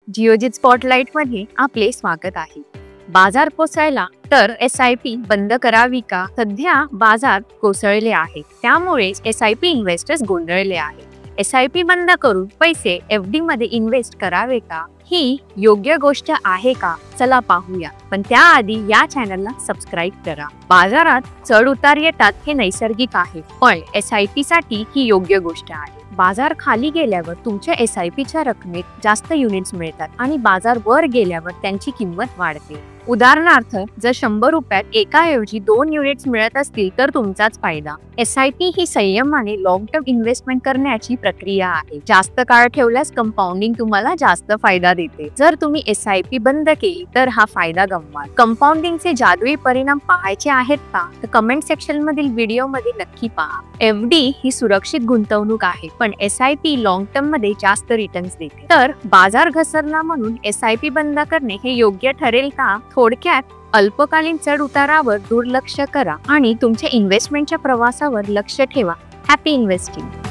जिओजित spotlight मध्ये आपले स्वागत आहे। बाजार कोसळला तर SIP बंद करावी का? सध्या बाजार कोसळले आहे, त्यामुळे SIP इन्व्हेस्टर्स गोंधळले आहेत। SIP बंद करून पैसे FD मध्ये इन्व्हेस्ट करावे का? ही योग्य गोष्ट आहे का? चला पाहूया, पण त्याआधी या चॅनलला सबस्क्राईब करा। बाजारात चढ उतार येतात हे नैसर्गिक आहे, पण SIP साठी ही योग्य गोष्ट आहे। बाजार खाली गेल्यावर तुमच्या SIP च्या रकमेत जास्त युनिट्स मिळतात आणि बाजार वर गेल्यावर त्यांची किंमत वाढते। उदाहरणार्थ, जर 100 रुपयात एकाऐवजी 2 युनिट्स मिळत असतील तर तुमचाच फायदा। SIP ही संयमाने लॉंग टर्म इन्व्हेस्टमेंट करण्याची प्रक्रिया आहे। जास्त काळ ठेवल्यास कंपाऊंडिंग तुम्हाला जास्त फायदा देते। जर तुम्ही SIP बंद केली तर हा फायदा गमवाल। कंपाऊंडिंगचे जादुई परिणाम पाहायचे आहेत का? तर कमेंट सेक्शन मधील व्हिडिओ मध्ये नक्की पहा। FD ही सुरक्षित गुंतवणूक आहे, पण SIP लॉंग टर्म मध्ये जास्त रिटर्न्स देते। तर बाजार घसरला म्हणून SIP बंद करणे हे योग्य ठरेल का? थोडक्यात, अल्पकालीन चढ उतारावर दुर्लक्ष करा आणि तुमच्या इन्व्हेस्टमेंटच्या प्रवासावर लक्ष ठेवा। Happy investing.